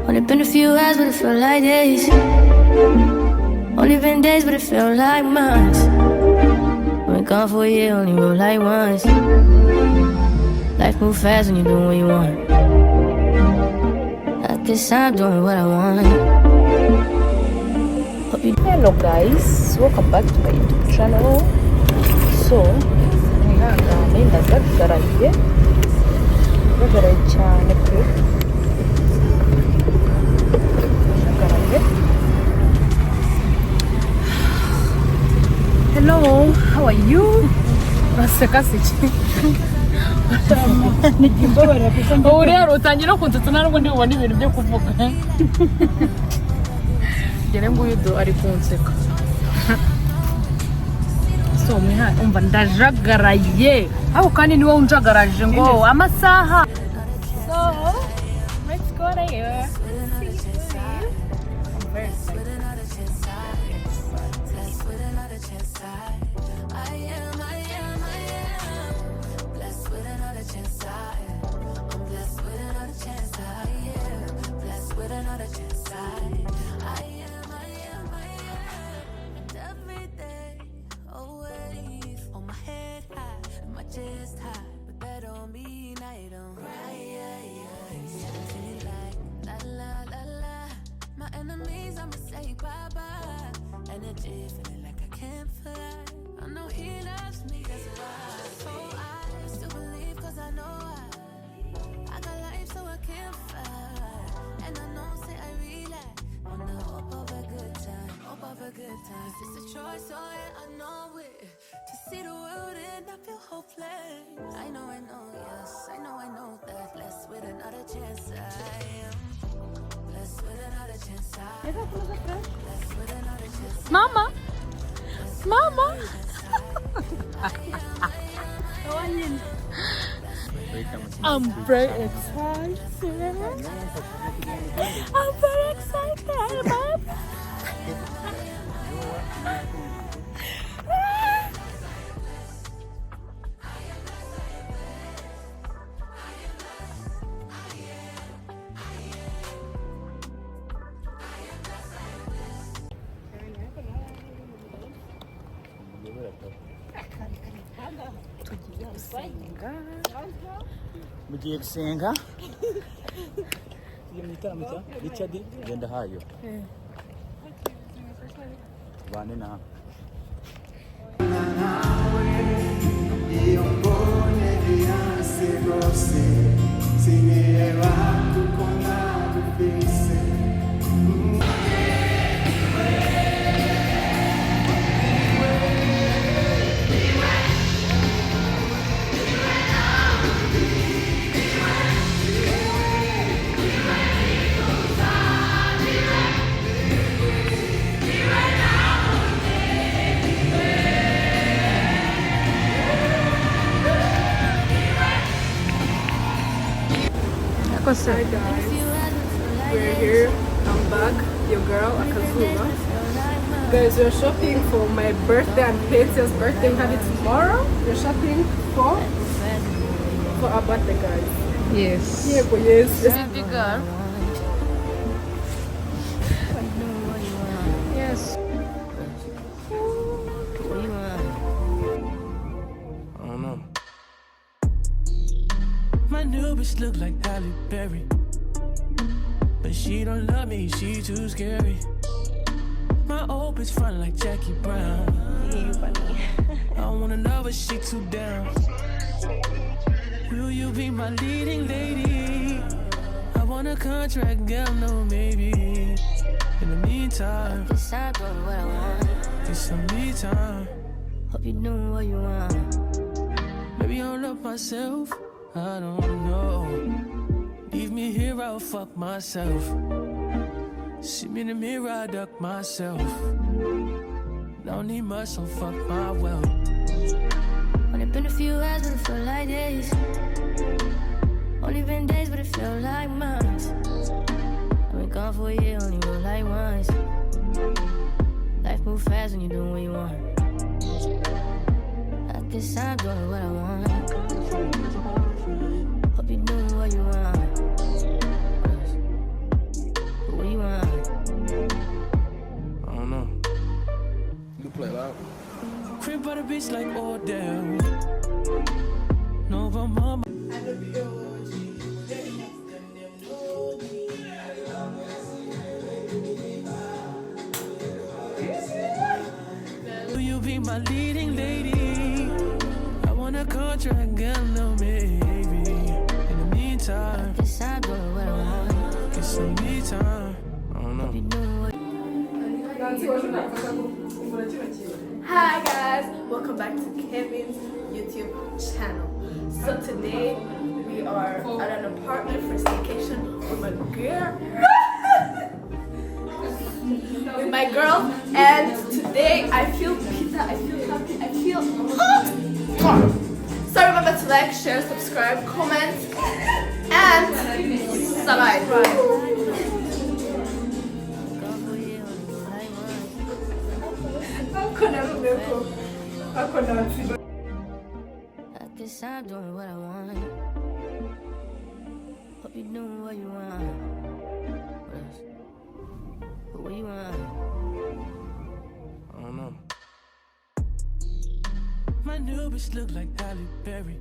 Only been a few hours, but it felt like days. Only been days, but it felt like months. Been gone for a year, only roll like once. Life move fast when you're doing what you want. I guess I'm doing what I want. Hello guys, welcome back to my YouTube channel. So, mwihangane ndagaraye cyane pe. Hello, how are you? Uraseka siki? Uriya utangira kuntutsa narwo ndi ubona ibintu byo kuvuga. Gere nguyu do ari kunseka. So mwiha umva ndajagaraye. Aho kandi niwe unjagaraje ngo amasaha. So, let's go there. Just high, but that don't mean I don't cry. Feeling like la la la la. My enemies, I'ma say bye bye. Energy feeling like I can't fly. I know he loves me, that's why. So I still believe, cause I know I got life, so I can't fight. And I know, say I relax on the hope of a good time, hope of a good time. It's a choice, so yeah, I know it. To see the world and I feel hopeless. I know, yes, I know that. Blessed with another chance, I am. Blessed with another chance, I am. Blessed with another chance. Mama! Mama! I'm very excited. I'm very excited, Mom. Mugiye gusenga tugiye mu gitaramo cya Richard genda hayo bane na Hi guys, we're here. I'm back, your girl Akazuba. Guys, we're shopping for my birthday and Petya's birthday. We have it tomorrow. We're shopping for our birthday, guys. Yes. Yeah, but yes. Baby girl. Yes. I don't know. My new bitch look like Halle Berry, but she don't love me, she too scary. My old bitch front like Jackie Brown. I wanna know but she too down. Will you be my leading lady? I want a contract, girl, no maybe. In the meantime, Guess I'm doing what I want. it's some me time. Hope you're doing what you want. Maybe I'll love myself, I don't know. Leave me here, I'll fuck myself. See me in the mirror, I duck myself. Don't need much, so fuck my wealth. Only been a few hours, but it felt like days. Only been days, but it felt like months. I've been gone for a year, only roll like once. Life move fast when you're doing what you want. I guess I'm doing what I want. Hope you're doing what you want. bitch like Odell. No, but mama. Will you be my leading lady? I want a contract, girl, no maybe. In the meantime, guess I'm doing what I want. Get some me time. I don't know. Hi guys, welcome back to Kevin's YouTube channel. So today we are at an apartment for staycation with my girl. With my girl, and today I feel pizza, I feel happy, I feel so remember to like, share, subscribe, comment, and subscribe. I guess I'm doing what I want. Hope you're doing what you want. What else? But what you want? I don't know. My new bitch look like Halle Berry,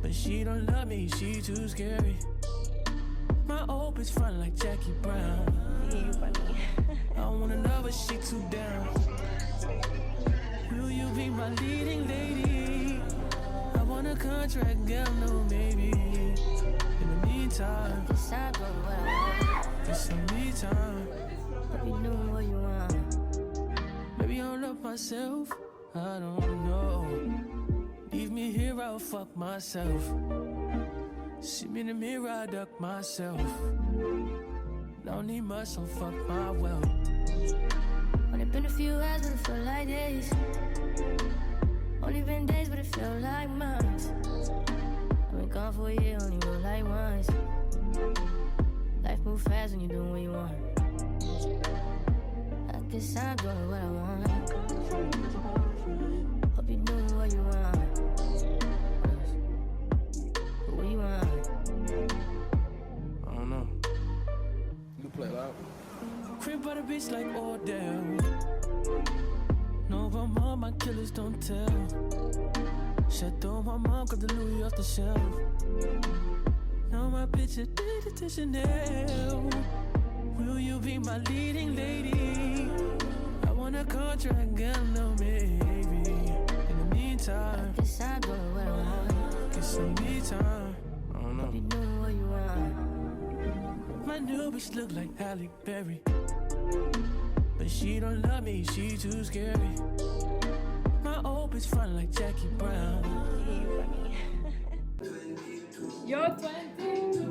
but she don't love me, she too scary. My old bitch front like Jackie Brown. Yeah, you funny. I don't wanna love her, she too down. Will you be my leading lady? I want a contract, girl, no maybe. In the meantime, Guess I'm doing what I want. get some me time. Hope you're doing what you want. Maybe I'll love myself, I don't know. Leave me here, I'll fuck myself. See me in the mirror, I duck myself. Don't need much, so fuck my wealth. Only been a few hours, but it feel like days. Only been days, but it feel like months. I've been gone for a year, only roll like once. Life move fast when you're doing what you want. I guess I'm doing what I want. Hope you're doing what you want. But what you want? I don't know. You play loud. Crib by the bitch like Odell. No, but mom, my killers don't tell. Chateau, my mom got the Louis off the shelf. Now my bitch addicted to Chanel. Will you be my leading lady? I want a contract, girl, no maybe. In the meantime, Guess I'm doing what I want. get some me time. I don't know. Hope you're doing what you want. My new bitch look like Halle Berry, but she don't love me, she too scary. My old bitch front like Jackie Brown. Yeah, you funny. You're 20.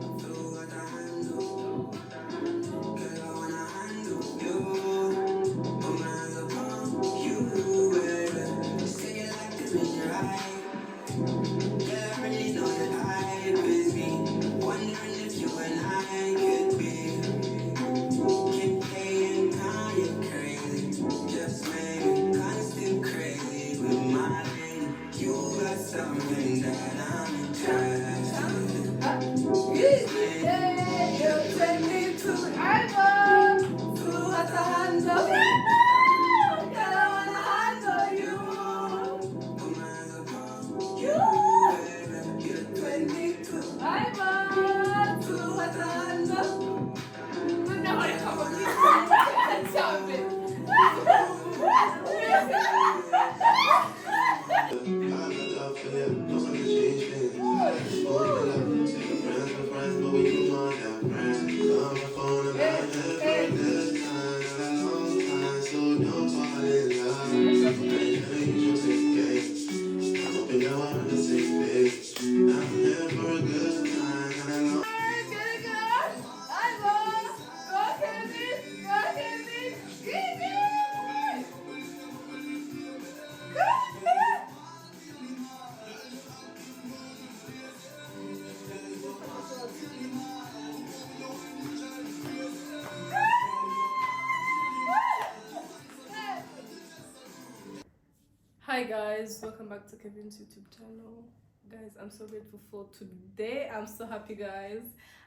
Hi guys, welcome back to Kevin's YouTube channel. Guys, I'm so grateful for today. I'm so happy, guys.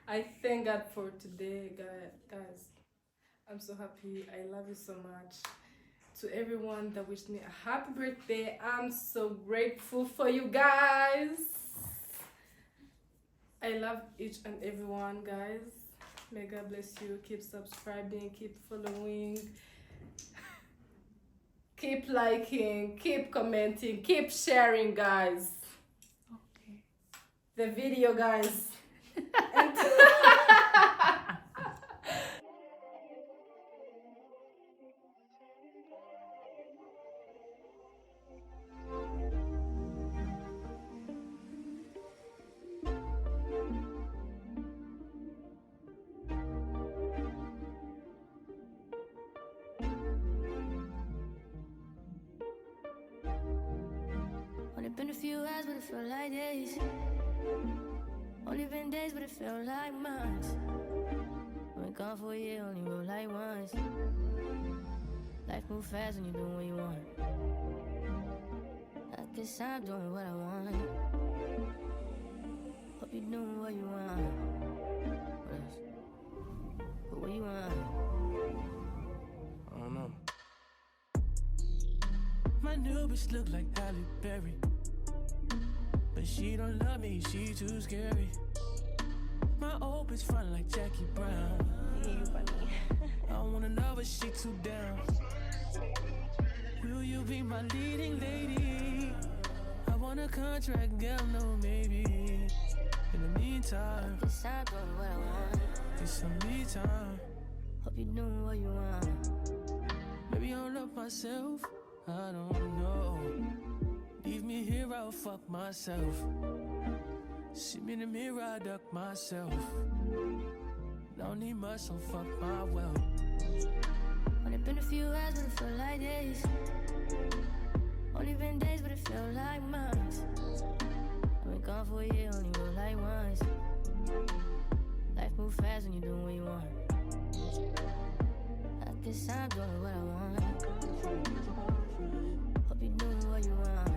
I thank God for today, guys. I'm so happy. I love you so much. to everyone that wished me a happy birthday. I'm so grateful for you guys. I love each and every one, guys. May God bless you. Keep subscribing, keep following, keep liking, keep commenting, keep sharing, guys. Okay. The video, guys. And Only been a few hours, but it felt like days. Only been days, but it felt like months. Been gone for a year, only roll like once. Life move fast when you're doing what you want. I guess I'm doing what I want. Hope you're doing what you want. What else? But what you want? I don't know. My new bitch look like Halle Berry, but she don't love me, she too scary. My old bitch front like Jackie Brown. You funny. I wanna know but she too down. Will you be my leading lady? I want a contract, girl, no maybe. In the meantime, Guess I'm doing what I want. it's some me time. Hope you're doing what you want. Maybe I'll love myself, I don't know. Leave me here, I'll fuck myself. See me in the mirror, I duck myself. Don't need much, so fuck my wealth. Only been a few hours, but it felt like days. Only been days, but it felt like months. I've been gone for a year, only roll like once. Life move fast when you're doing what you want. I guess I'm doing what I want. Hope you're doing what you want.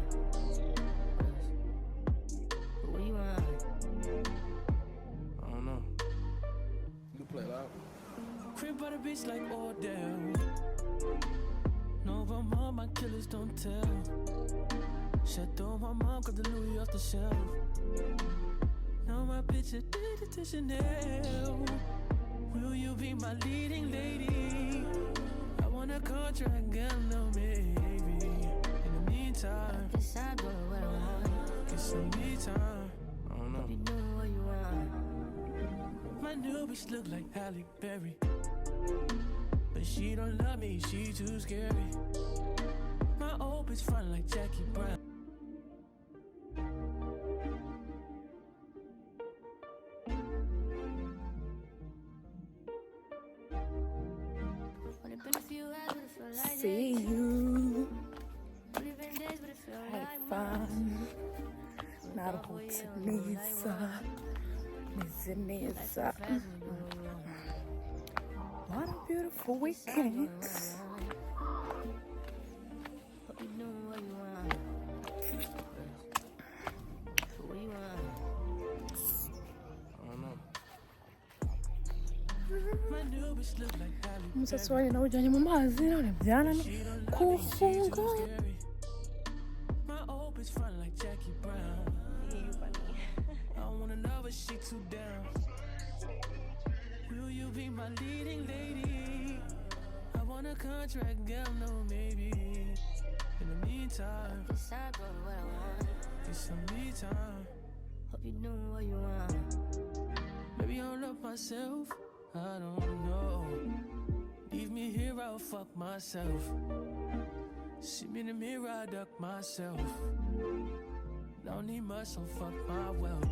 But what you want? I don't know. You play loud. Crib by the beach like Odell. No, but mom, my killers don't tell. Chateau, my mom got the Louis off the shelf. Now my bitch addicted to Chanel. Will you be my leading lady? I want a contract, girl, no maybe. In the meantime, Guess I'm doing what I want. get some me time. I don't know. Hope you're doing what you want. My new bitch look like Halle Berry, but she don't love me, she too scary. My old bitch front like Jackie Brown. Only been a few hours, but it felt like See days. you. Only been days, but it felt Have like fun. months. Naruhutimisa. Nizimiza. What a beautiful weekend. Hope you're doing what you want. But what you want? I don't know. My new bitch look like Halle Umusatsi Berry, wanjye nawujyanye mu mazi none byananiye she don't love me, she too kuwufunga. scary. My old bitch front like Jackie Brown. You funny. I wanna know but she too down. Will you be my leading lady? I want a contract, girl, no maybe. In the meantime, Guess I'm doing what I want. it's some me time. Hope you're doing what you want. Maybe I'll love myself, I don't know. Leave me here, I'll fuck myself. See me in the mirror, I duck myself. Don't need much, so fuck my wealth.